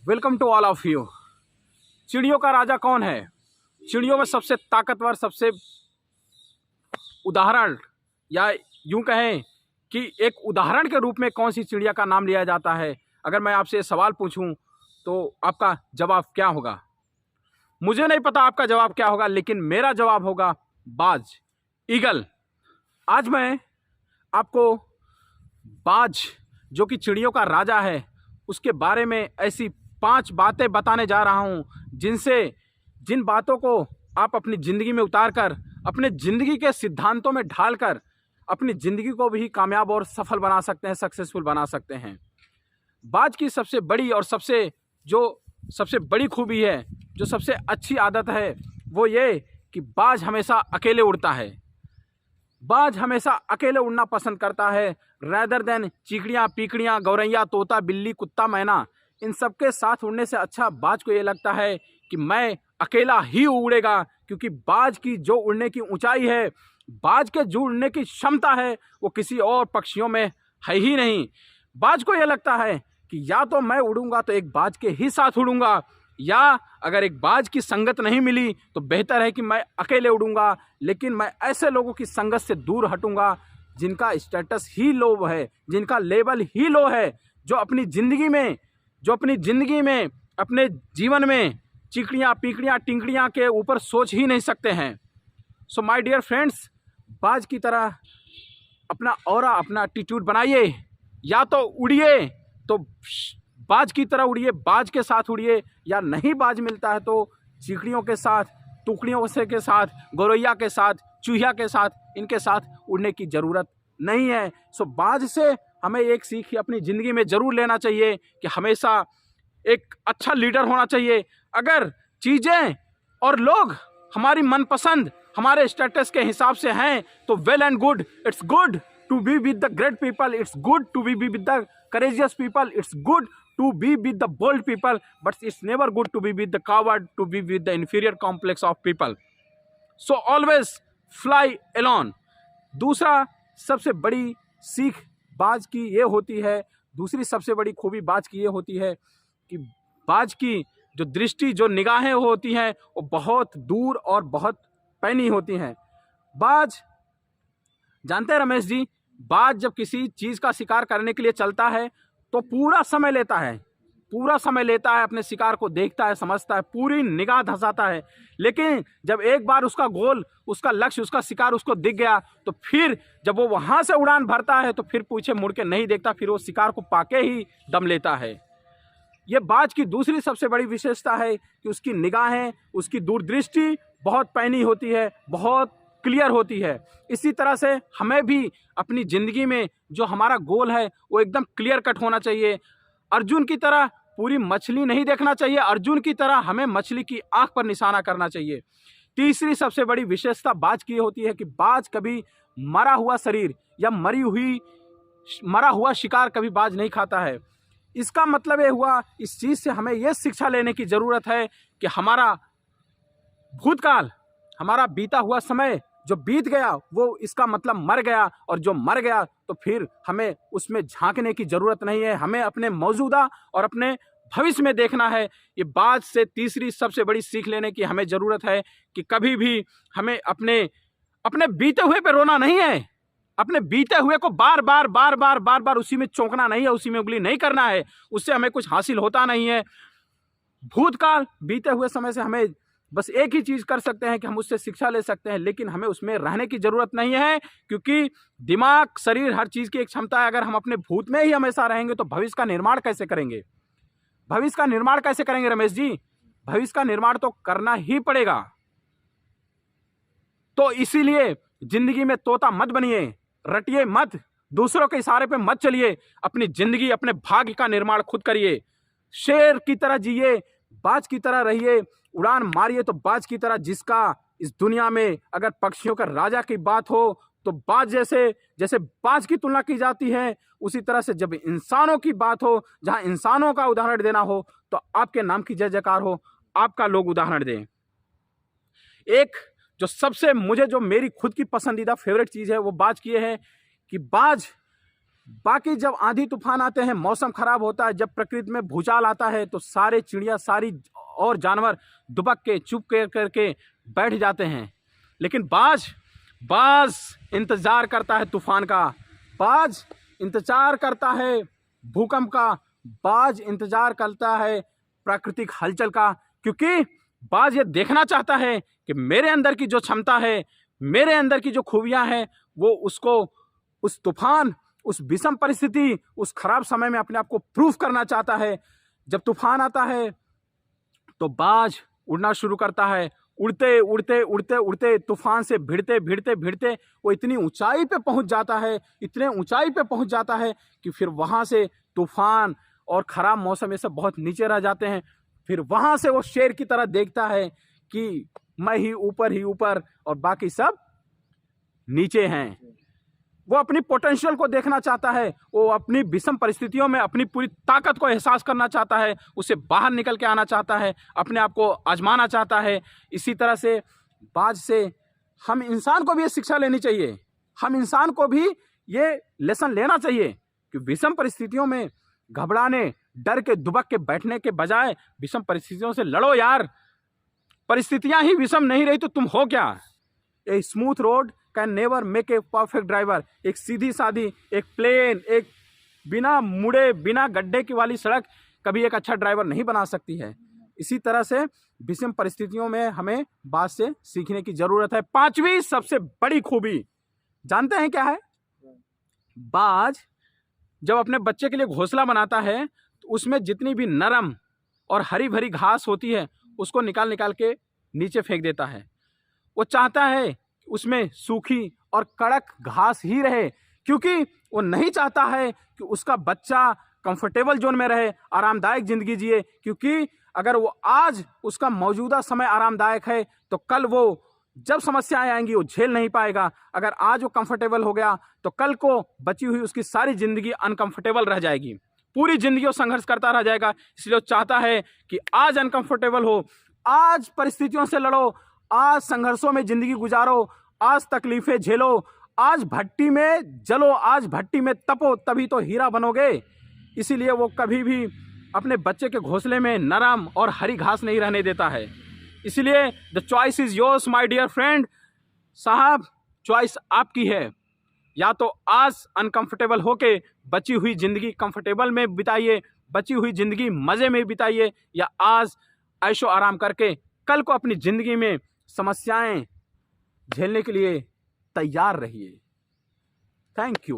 Welcome to all of you. चिड़ियों का राजा कौन है? चिड़ियों में सबसे ताकतवर, सबसे उदाहरण, या यूं कहें कि एक उदाहरण के रूप में कौन सी चिड़िया का नाम लिया जाता है? अगर मैं आपसे सवाल पूछूं तो आपका जवाब क्या होगा? मुझे नहीं पता आपका जवाब क्या होगा, लेकिन मेरा जवाब होगा बाज, ईगल। आज मैं आपको बाज, जो कि चिड़ियों का राजा है, उसके बारे में ऐसी 5 बातें बताने जा रहा हूं जिन बातों को आप अपनी ज़िंदगी में उतार कर, अपने ज़िंदगी के सिद्धांतों में ढालकर अपनी ज़िंदगी को भी कामयाब और सफल बना सकते हैं, सक्सेसफुल बना सकते हैं। बाज की सबसे बड़ी और सबसे बड़ी खूबी है, जो सबसे अच्छी आदत है, वो ये कि बाज हमेशा अकेले उड़ता है। बाज हमेशा अकेले उड़ना पसंद करता है, रैदर देन चीकड़ियाँ, पीकड़ियाँ, गौरैया, तोता, बिल्ली, कुत्ता, मैना, इन सबके साथ उड़ने से अच्छा बाज को ये लगता है कि मैं अकेला ही उड़ेगा, क्योंकि बाज की जो उड़ने की ऊंचाई है, बाज के जो उड़ने की क्षमता है, वो किसी और पक्षियों में है ही नहीं। बाज को ये लगता है कि या तो मैं उड़ूंगा तो एक बाज के ही साथ उड़ूंगा, या अगर एक बाज की संगत नहीं मिली तो बेहतर है कि मैं अकेले उड़ूंगा, लेकिन मैं ऐसे लोगों की संगत से दूर हटूंगा जिनका स्टेटस ही लो है, जिनका लेवल ही लो है, जो अपनी ज़िंदगी में अपने जीवन में चिकड़ियाँ, पीकड़ियाँ, टिंकड़ियाँ के ऊपर सोच ही नहीं सकते हैं। सो माय डियर फ्रेंड्स, बाज की तरह अपना ऑरा, अपना एटीट्यूड बनाइए। या तो उड़िए तो बाज की तरह उड़िए, बाज के साथ उड़िए, या नहीं बाज मिलता है तो चिकड़ियों के साथ, टुकड़ियों से के साथ, गौरैया के साथ, चूहिया के साथ, इनके साथ उड़ने की ज़रूरत नहीं है। सो बाज से हमें एक सीख अपनी ज़िंदगी में ज़रूर लेना चाहिए कि हमेशा एक अच्छा लीडर होना चाहिए। अगर चीज़ें और लोग हमारी मनपसंद, हमारे स्टेटस के हिसाब से हैं तो well and good, it's good to be with the great people, it's good to be with the courageous people, it's good to be with the bold people, but it's never good to be with the coward, to be with the inferior complex of people. So always fly alone. दूसरा सबसे बड़ी सीख बाज की ये होती है, दूसरी सबसे बड़ी खूबी बाज की ये होती है कि बाज की जो दृष्टि, जो निगाहें होती हैं, वो बहुत दूर और बहुत पैनी होती हैं। बाज, जानते हैं रमेश जी, बाज जब किसी चीज़ का शिकार करने के लिए चलता है तो पूरा समय लेता है अपने शिकार को देखता है, समझता है, पूरी निगाह धंसाता है। लेकिन जब एक बार उसका गोल, उसका लक्ष्य, उसका शिकार उसको दिख गया तो फिर जब वो वहाँ से उड़ान भरता है तो फिर पीछे मुड़ के नहीं देखता, फिर वो शिकार को पाके ही दम लेता है। ये बाज की दूसरी सबसे बड़ी विशेषता है कि उसकी निगाहें, उसकी दूरदृष्टि बहुत पैनी होती है, बहुत क्लियर होती है। इसी तरह से हमें भी अपनी ज़िंदगी में जो हमारा गोल है वो एकदम क्लियर कट होना चाहिए। अर्जुन की तरह पूरी मछली नहीं देखना चाहिए, अर्जुन की तरह हमें मछली की आंख पर निशाना करना चाहिए। तीसरी सबसे बड़ी विशेषता बाज की होती है कि बाज कभी मरा हुआ शरीर या मरा हुआ शिकार कभी बाज नहीं खाता है। इसका मतलब ये हुआ, इस चीज़ से हमें यह शिक्षा लेने की ज़रूरत है कि हमारा भूतकाल, हमारा बीता हुआ समय जो बीत गया वो इसका मतलब मर गया, और जो मर गया तो फिर हमें उसमें झांकने की ज़रूरत नहीं है, हमें अपने मौजूदा और अपने भविष्य में देखना है। ये बात से तीसरी सबसे बड़ी सीख लेने की हमें ज़रूरत है कि कभी भी हमें अपने बीते हुए पे रोना नहीं है, अपने बीते हुए को बार बार उसी में चौंकना नहीं है, उसी में उंगली नहीं करना है, उससे हमें कुछ हासिल होता नहीं है। भूतकाल, बीते हुए समय से हमें बस एक ही चीज़ कर सकते हैं कि हम उससे शिक्षा ले सकते हैं, लेकिन हमें उसमें रहने की ज़रूरत नहीं है, क्योंकि दिमाग, शरीर, हर चीज़ की एक क्षमता है। अगर हम अपने भूत में ही हमेशा रहेंगे तो भविष्य का निर्माण कैसे करेंगे? भविष्य का निर्माण कैसे करेंगे रमेश जी? भविष्य का निर्माण तो करना ही पड़ेगा। तो इसीलिए जिंदगी में तोता मत बनिए, रटिए मत, दूसरों के इशारे पे मत चलिए, अपनी जिंदगी, अपने भाग्य का निर्माण खुद करिए। शेर की तरह जिए, बाज की तरह रहिए, उड़ान मारिए तो बाज की तरह, जिसका इस दुनिया में अगर पक्षियों का राजा की बात हो तो बाज जैसे बाज की तुलना की जाती है, उसी तरह से जब इंसानों की बात हो, जहां इंसानों का उदाहरण देना हो तो आपके नाम की जय जयकार हो, आपका लोग उदाहरण दें। एक जो मेरी खुद की पसंदीदा फेवरेट चीज़ है वो बाज की है कि बाज बाकी जब आंधी तूफान आते हैं, मौसम खराब होता है, जब प्रकृति में भूचाल आता है तो सारे चिड़िया, सारी और जानवर दुबक के चुप करके बैठ जाते हैं। लेकिन बाज इंतजार करता है तूफान का, बाज इंतजार करता है भूकंप का, बाज इंतजार करता है प्राकृतिक हलचल का, क्योंकि बाज ये देखना चाहता है कि मेरे अंदर की जो क्षमता है, मेरे अंदर की जो खूबियां हैं, वो उसको उस तूफान, उस विषम परिस्थिति, उस खराब समय में अपने आप को प्रूफ करना चाहता है। जब तूफान आता है तो बाज उड़ना शुरू करता है। उड़ते उड़ते उड़ते उड़ते तूफान से भिड़ते भिड़ते भिड़ते वो इतनी ऊंचाई पे पहुंच जाता है, इतने ऊंचाई पे पहुंच जाता है कि फिर वहां से तूफान और खराब मौसम ये सब बहुत नीचे रह जाते हैं। फिर वहां से वो शेर की तरह देखता है कि मैं ही ऊपर और बाकी सब नीचे हैं। वो अपनी पोटेंशियल को देखना चाहता है, वो अपनी विषम परिस्थितियों में अपनी पूरी ताकत को एहसास करना चाहता है, उससे बाहर निकल के आना चाहता है, अपने आप को आजमाना चाहता है। इसी तरह से बाज से हम इंसान को भी ये शिक्षा लेनी चाहिए, हम इंसान को भी ये लेसन लेना चाहिए कि विषम परिस्थितियों में घबराने, डर के दुबक के बैठने के बजाय विषम परिस्थितियों से लड़ो यार। परिस्थितियां ही विषम नहीं रही तो तुम हो क्या। A smooth road can never make a perfect driver. एक सीधी सादी, एक प्लेन, एक बिना मुड़े, बिना गड्ढे की वाली सड़क कभी एक अच्छा ड्राइवर नहीं बना सकती है। इसी तरह से विषम परिस्थितियों में हमें बाज से सीखने की जरूरत है। 5वीं सबसे बड़ी खूबी जानते हैं क्या है? बाज जब अपने बच्चे के लिए घोंसला बनाता है तो उसमें जितनी भी नरम और हरी भरी घास होती है उसको निकाल निकाल के नीचे फेंक देता है। वो चाहता है उसमें सूखी और कड़क घास ही रहे, क्योंकि वो नहीं चाहता है कि उसका बच्चा कंफर्टेबल जोन में रहे, आरामदायक जिंदगी जिए। क्योंकि अगर वो आज उसका मौजूदा समय आरामदायक है तो कल वो जब समस्याएं आएंगी वो झेल नहीं पाएगा। अगर आज वो कंफर्टेबल हो गया तो कल को बची हुई उसकी सारी जिंदगी अनकंफर्टेबल रह जाएगी, पूरी जिंदगी वो संघर्ष करता रह जाएगा। इसलिए वो चाहता है कि आज अनकंफर्टेबल हो, आज परिस्थितियों से लड़ो, आज संघर्षों में जिंदगी गुजारो, आज तकलीफें झेलो, आज भट्टी में जलो, आज भट्टी में तपो, तभी तो हीरा बनोगे। इसीलिए वो कभी भी अपने बच्चे के घोंसले में नरम और हरी घास नहीं रहने देता है। इसलिए the choice is yours my dear friend. साहब, चॉइस आपकी है। या तो आज अनकंफर्टेबल होके बची हुई जिंदगी कंफर्टेबल में बिताइए, बची हुई जिंदगी मजे में बिताइए, या आज ऐशो आराम करके कल को अपनी जिंदगी में समस्याएं झेलने के लिए तैयार रहिए। Thank you.